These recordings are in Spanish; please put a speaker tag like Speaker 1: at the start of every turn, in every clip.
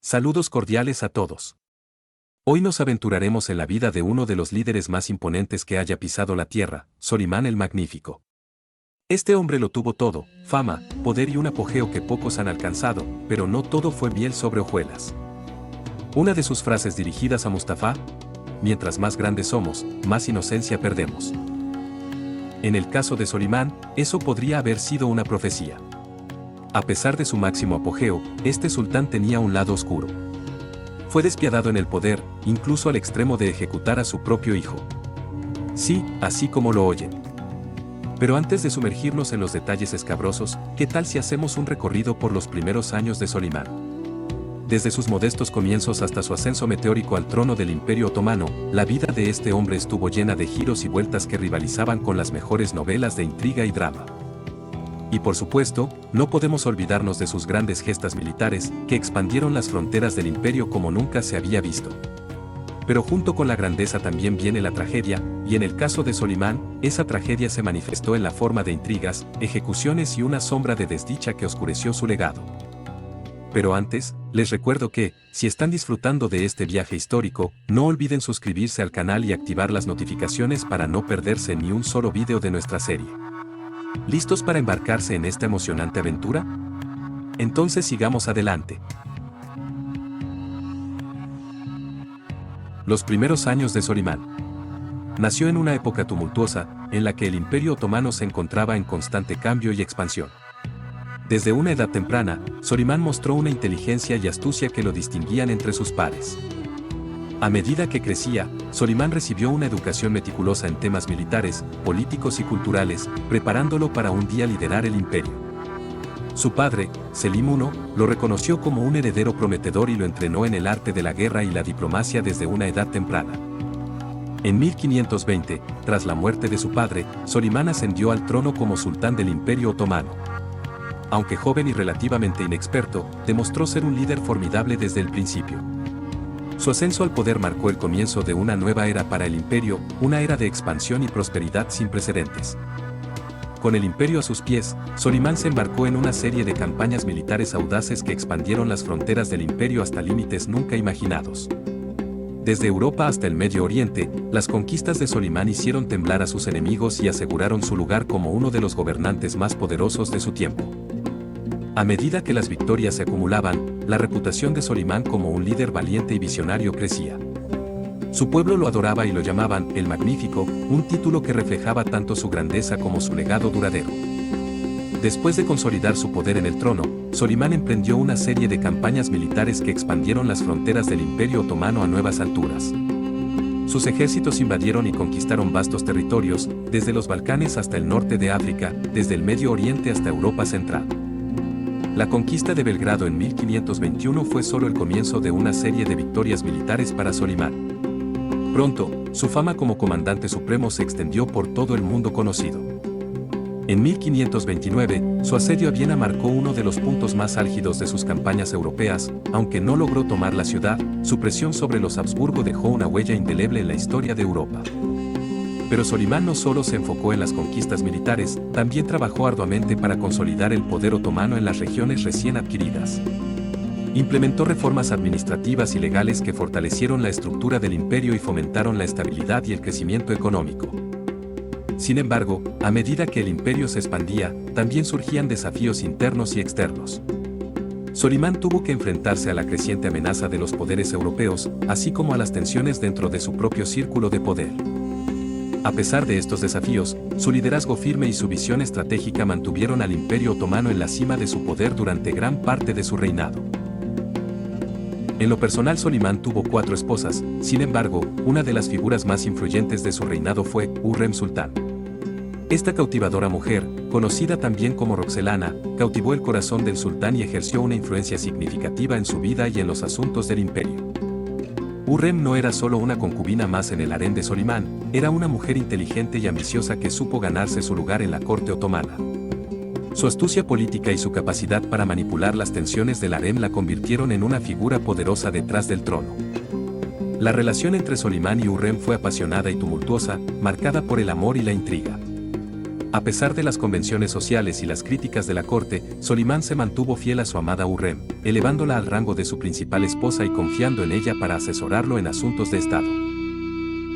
Speaker 1: Saludos cordiales a todos. Hoy nos aventuraremos en la vida de uno de los líderes más imponentes que haya pisado la tierra, Solimán el Magnífico. Este hombre lo tuvo todo, fama, poder y un apogeo que pocos han alcanzado, pero no todo fue miel sobre hojuelas. Una de sus frases dirigidas a Mustafa: mientras más grandes somos, más inocencia perdemos. En el caso de Solimán, eso podría haber sido una profecía. A pesar de su máximo apogeo, este sultán tenía un lado oscuro. Fue despiadado en el poder, incluso al extremo de ejecutar a su propio hijo. Sí, así como lo oyen. Pero antes de sumergirnos en los detalles escabrosos, ¿qué tal si hacemos un recorrido por los primeros años de Solimán? Desde sus modestos comienzos hasta su ascenso meteórico al trono del Imperio Otomano, la vida de este hombre estuvo llena de giros y vueltas que rivalizaban con las mejores novelas de intriga y drama. Y por supuesto, no podemos olvidarnos de sus grandes gestas militares, que expandieron las fronteras del imperio como nunca se había visto. Pero junto con la grandeza también viene la tragedia, y en el caso de Solimán, esa tragedia se manifestó en la forma de intrigas, ejecuciones y una sombra de desdicha que oscureció su legado. Pero antes, les recuerdo que, si están disfrutando de este viaje histórico, no olviden suscribirse al canal y activar las notificaciones para no perderse ni un solo video de nuestra serie. ¿Listos para embarcarse en esta emocionante aventura? Entonces sigamos adelante. Los primeros años de Solimán. Nació en una época tumultuosa, en la que el Imperio Otomano se encontraba en constante cambio y expansión. Desde una edad temprana, Solimán mostró una inteligencia y astucia que lo distinguían entre sus pares. A medida que crecía, Solimán recibió una educación meticulosa en temas militares, políticos y culturales, preparándolo para un día liderar el imperio. Su padre, Selim I, lo reconoció como un heredero prometedor y lo entrenó en el arte de la guerra y la diplomacia desde una edad temprana. En 1520, tras la muerte de su padre, Solimán ascendió al trono como sultán del Imperio Otomano. Aunque joven y relativamente inexperto, demostró ser un líder formidable desde el principio. Su ascenso al poder marcó el comienzo de una nueva era para el imperio, una era de expansión y prosperidad sin precedentes. Con el imperio a sus pies, Solimán se embarcó en una serie de campañas militares audaces que expandieron las fronteras del imperio hasta límites nunca imaginados. Desde Europa hasta el Medio Oriente, las conquistas de Solimán hicieron temblar a sus enemigos y aseguraron su lugar como uno de los gobernantes más poderosos de su tiempo. A medida que las victorias se acumulaban, la reputación de Solimán como un líder valiente y visionario crecía. Su pueblo lo adoraba y lo llamaban el Magnífico, un título que reflejaba tanto su grandeza como su legado duradero. Después de consolidar su poder en el trono, Solimán emprendió una serie de campañas militares que expandieron las fronteras del Imperio Otomano a nuevas alturas. Sus ejércitos invadieron y conquistaron vastos territorios, desde los Balcanes hasta el norte de África, desde el Medio Oriente hasta Europa Central. La conquista de Belgrado en 1521 fue solo el comienzo de una serie de victorias militares para Solimán. Pronto, su fama como comandante supremo se extendió por todo el mundo conocido. En 1529, su asedio a Viena marcó uno de los puntos más álgidos de sus campañas europeas. Aunque no logró tomar la ciudad, su presión sobre los Habsburgo dejó una huella indeleble en la historia de Europa. Pero Solimán no solo se enfocó en las conquistas militares, también trabajó arduamente para consolidar el poder otomano en las regiones recién adquiridas. Implementó reformas administrativas y legales que fortalecieron la estructura del imperio y fomentaron la estabilidad y el crecimiento económico. Sin embargo, a medida que el imperio se expandía, también surgían desafíos internos y externos. Solimán tuvo que enfrentarse a la creciente amenaza de los poderes europeos, así como a las tensiones dentro de su propio círculo de poder. A pesar de estos desafíos, su liderazgo firme y su visión estratégica mantuvieron al Imperio Otomano en la cima de su poder durante gran parte de su reinado. En lo personal, Solimán tuvo 4 esposas. Sin embargo, una de las figuras más influyentes de su reinado fue Hürrem Sultán. Esta cautivadora mujer, conocida también como Roxelana, cautivó el corazón del sultán y ejerció una influencia significativa en su vida y en los asuntos del imperio. Hürrem no era solo una concubina más en el harén de Solimán, era una mujer inteligente y ambiciosa que supo ganarse su lugar en la corte otomana. Su astucia política y su capacidad para manipular las tensiones del harén la convirtieron en una figura poderosa detrás del trono. La relación entre Solimán y Hürrem fue apasionada y tumultuosa, marcada por el amor y la intriga. A pesar de las convenciones sociales y las críticas de la corte, Solimán se mantuvo fiel a su amada Hurrem, elevándola al rango de su principal esposa y confiando en ella para asesorarlo en asuntos de Estado.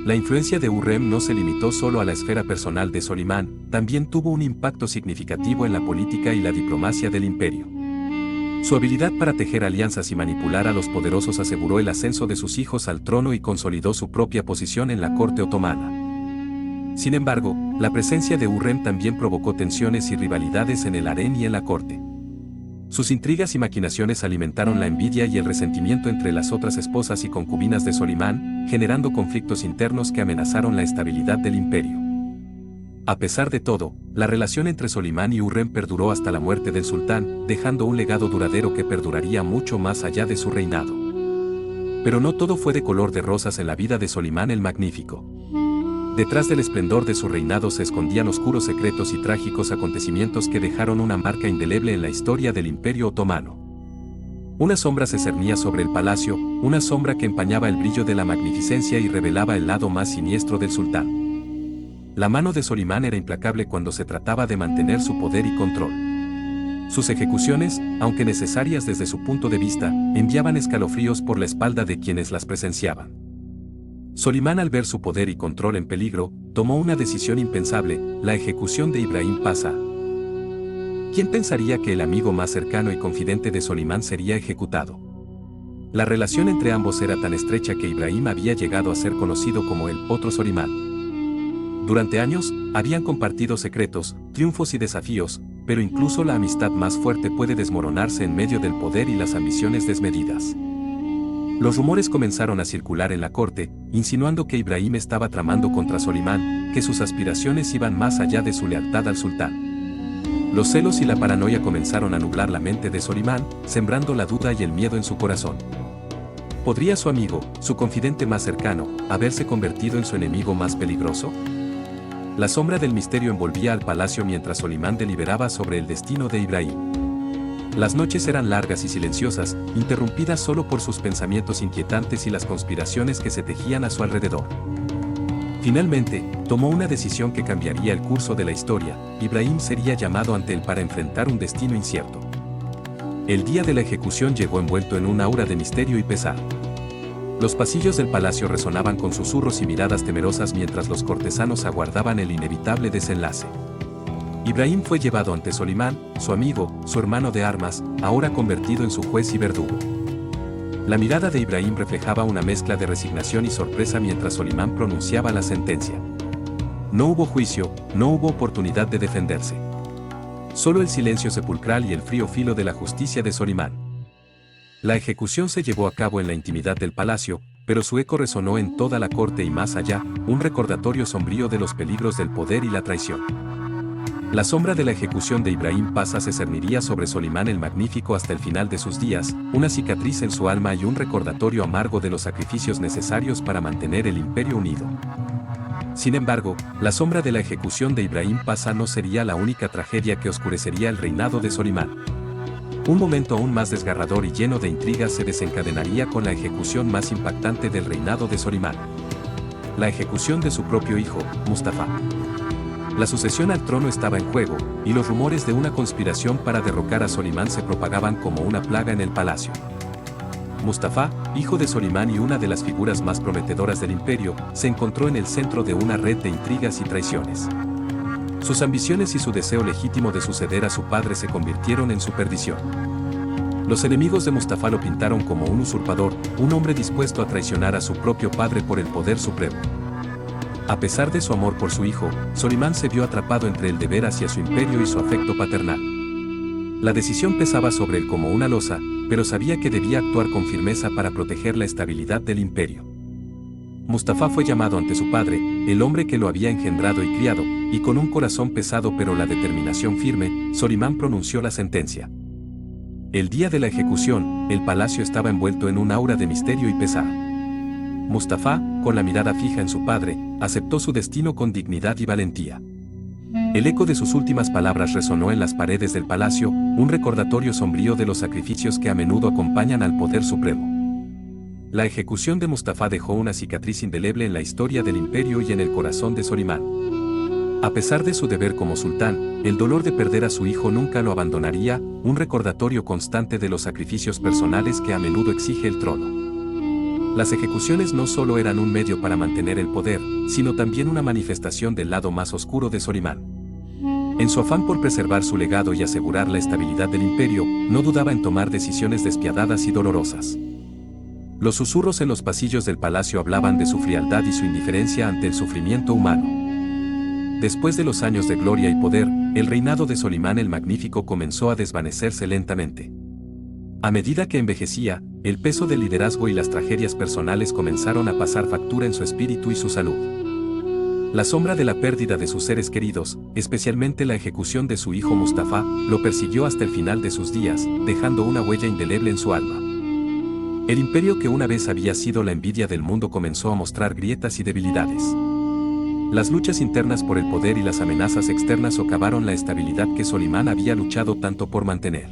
Speaker 1: La influencia de Hurrem no se limitó solo a la esfera personal de Solimán, también tuvo un impacto significativo en la política y la diplomacia del imperio. Su habilidad para tejer alianzas y manipular a los poderosos aseguró el ascenso de sus hijos al trono y consolidó su propia posición en la corte otomana. Sin embargo, la presencia de Hurrem también provocó tensiones y rivalidades en el harén y en la corte. Sus intrigas y maquinaciones alimentaron la envidia y el resentimiento entre las otras esposas y concubinas de Solimán, generando conflictos internos que amenazaron la estabilidad del imperio. A pesar de todo, la relación entre Solimán y Hurrem perduró hasta la muerte del sultán, dejando un legado duradero que perduraría mucho más allá de su reinado. Pero no todo fue de color de rosas en la vida de Solimán el Magnífico. Detrás del esplendor de su reinado se escondían oscuros secretos y trágicos acontecimientos que dejaron una marca indeleble en la historia del Imperio Otomano. Una sombra se cernía sobre el palacio, una sombra que empañaba el brillo de la magnificencia y revelaba el lado más siniestro del sultán. La mano de Solimán era implacable cuando se trataba de mantener su poder y control. Sus ejecuciones, aunque necesarias desde su punto de vista, enviaban escalofríos por la espalda de quienes las presenciaban. Solimán, al ver su poder y control en peligro, tomó una decisión impensable, la ejecución de Ibrahim Pasha. ¿Quién pensaría que el amigo más cercano y confidente de Solimán sería ejecutado? La relación entre ambos era tan estrecha que Ibrahim había llegado a ser conocido como el otro Solimán. Durante años, habían compartido secretos, triunfos y desafíos, pero incluso la amistad más fuerte puede desmoronarse en medio del poder y las ambiciones desmedidas. Los rumores comenzaron a circular en la corte, insinuando que Ibrahim estaba tramando contra Solimán, que sus aspiraciones iban más allá de su lealtad al sultán. Los celos y la paranoia comenzaron a nublar la mente de Solimán, sembrando la duda y el miedo en su corazón. ¿Podría su amigo, su confidente más cercano, haberse convertido en su enemigo más peligroso? La sombra del misterio envolvía al palacio mientras Solimán deliberaba sobre el destino de Ibrahim. Las noches eran largas y silenciosas, interrumpidas solo por sus pensamientos inquietantes y las conspiraciones que se tejían a su alrededor. Finalmente, tomó una decisión que cambiaría el curso de la historia. Ibrahim sería llamado ante él para enfrentar un destino incierto. El día de la ejecución llegó envuelto en un aura de misterio y pesar. Los pasillos del palacio resonaban con susurros y miradas temerosas mientras los cortesanos aguardaban el inevitable desenlace. Ibrahim fue llevado ante Solimán, su amigo, su hermano de armas, ahora convertido en su juez y verdugo. La mirada de Ibrahim reflejaba una mezcla de resignación y sorpresa mientras Solimán pronunciaba la sentencia. No hubo juicio, no hubo oportunidad de defenderse. Solo el silencio sepulcral y el frío filo de la justicia de Solimán. La ejecución se llevó a cabo en la intimidad del palacio, pero su eco resonó en toda la corte y más allá, un recordatorio sombrío de los peligros del poder y la traición. La sombra de la ejecución de Ibrahim Pasha se cerniría sobre Solimán el Magnífico hasta el final de sus días, una cicatriz en su alma y un recordatorio amargo de los sacrificios necesarios para mantener el imperio unido. Sin embargo, la sombra de la ejecución de Ibrahim Pasha no sería la única tragedia que oscurecería el reinado de Solimán. Un momento aún más desgarrador y lleno de intrigas se desencadenaría con la ejecución más impactante del reinado de Solimán. La ejecución de su propio hijo, Mustafa. La sucesión al trono estaba en juego, y los rumores de una conspiración para derrocar a Solimán se propagaban como una plaga en el palacio. Mustafa, hijo de Solimán y una de las figuras más prometedoras del imperio, se encontró en el centro de una red de intrigas y traiciones. Sus ambiciones y su deseo legítimo de suceder a su padre se convirtieron en su perdición. Los enemigos de Mustafa lo pintaron como un usurpador, un hombre dispuesto a traicionar a su propio padre por el poder supremo. A pesar de su amor por su hijo, Solimán se vio atrapado entre el deber hacia su imperio y su afecto paternal. La decisión pesaba sobre él como una losa, pero sabía que debía actuar con firmeza para proteger la estabilidad del imperio. Mustafa fue llamado ante su padre, el hombre que lo había engendrado y criado, y con un corazón pesado pero la determinación firme, Solimán pronunció la sentencia. El día de la ejecución, el palacio estaba envuelto en un aura de misterio y pesar. Mustafa, con la mirada fija en su padre, aceptó su destino con dignidad y valentía. El eco de sus últimas palabras resonó en las paredes del palacio, un recordatorio sombrío de los sacrificios que a menudo acompañan al poder supremo. La ejecución de Mustafa dejó una cicatriz indeleble en la historia del imperio y en el corazón de Solimán. A pesar de su deber como sultán, el dolor de perder a su hijo nunca lo abandonaría, un recordatorio constante de los sacrificios personales que a menudo exige el trono. Las ejecuciones no solo eran un medio para mantener el poder, sino también una manifestación del lado más oscuro de Solimán. En su afán por preservar su legado y asegurar la estabilidad del imperio, no dudaba en tomar decisiones despiadadas y dolorosas. Los susurros en los pasillos del palacio hablaban de su frialdad y su indiferencia ante el sufrimiento humano. Después de los años de gloria y poder, el reinado de Solimán el Magnífico comenzó a desvanecerse lentamente. A medida que envejecía, el peso del liderazgo y las tragedias personales comenzaron a pasar factura en su espíritu y su salud. La sombra de la pérdida de sus seres queridos, especialmente la ejecución de su hijo Mustafa, lo persiguió hasta el final de sus días, dejando una huella indeleble en su alma. El imperio que una vez había sido la envidia del mundo comenzó a mostrar grietas y debilidades. Las luchas internas por el poder y las amenazas externas socavaron la estabilidad que Solimán había luchado tanto por mantener.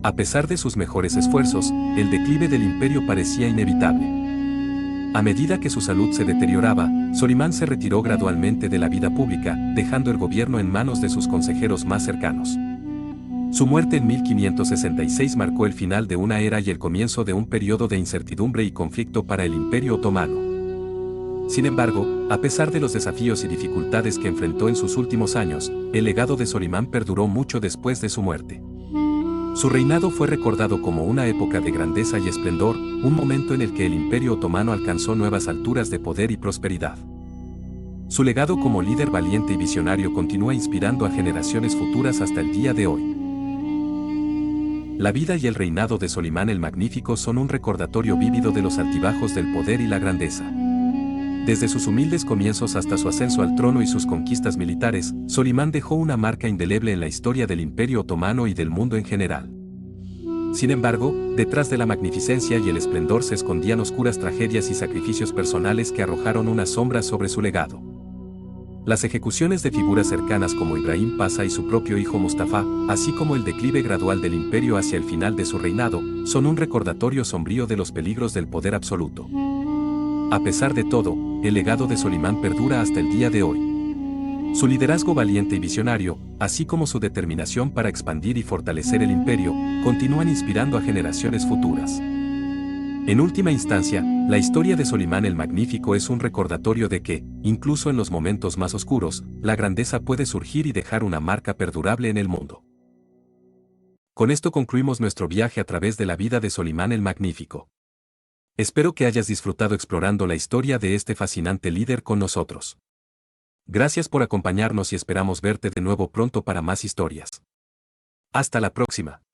Speaker 1: A pesar de sus mejores esfuerzos, el declive del imperio parecía inevitable. A medida que su salud se deterioraba, Solimán se retiró gradualmente de la vida pública, dejando el gobierno en manos de sus consejeros más cercanos. Su muerte en 1566 marcó el final de una era y el comienzo de un periodo de incertidumbre y conflicto para el Imperio Otomano. Sin embargo, a pesar de los desafíos y dificultades que enfrentó en sus últimos años, el legado de Solimán perduró mucho después de su muerte. Su reinado fue recordado como una época de grandeza y esplendor, un momento en el que el Imperio Otomano alcanzó nuevas alturas de poder y prosperidad. Su legado como líder valiente y visionario continúa inspirando a generaciones futuras hasta el día de hoy. La vida y el reinado de Solimán el Magnífico son un recordatorio vívido de los altibajos del poder y la grandeza. Desde sus humildes comienzos hasta su ascenso al trono y sus conquistas militares, Solimán dejó una marca indeleble en la historia del Imperio Otomano y del mundo en general. Sin embargo, detrás de la magnificencia y el esplendor se escondían oscuras tragedias y sacrificios personales que arrojaron una sombra sobre su legado. Las ejecuciones de figuras cercanas como Ibrahim Pasha y su propio hijo Mustafa, así como el declive gradual del imperio hacia el final de su reinado, son un recordatorio sombrío de los peligros del poder absoluto. A pesar de todo, el legado de Solimán perdura hasta el día de hoy. Su liderazgo valiente y visionario, así como su determinación para expandir y fortalecer el imperio, continúan inspirando a generaciones futuras. En última instancia, la historia de Solimán el Magnífico es un recordatorio de que, incluso en los momentos más oscuros, la grandeza puede surgir y dejar una marca perdurable en el mundo. Con esto concluimos nuestro viaje a través de la vida de Solimán el Magnífico. Espero que hayas disfrutado explorando la historia de este fascinante líder con nosotros. Gracias por acompañarnos y esperamos verte de nuevo pronto para más historias. Hasta la próxima.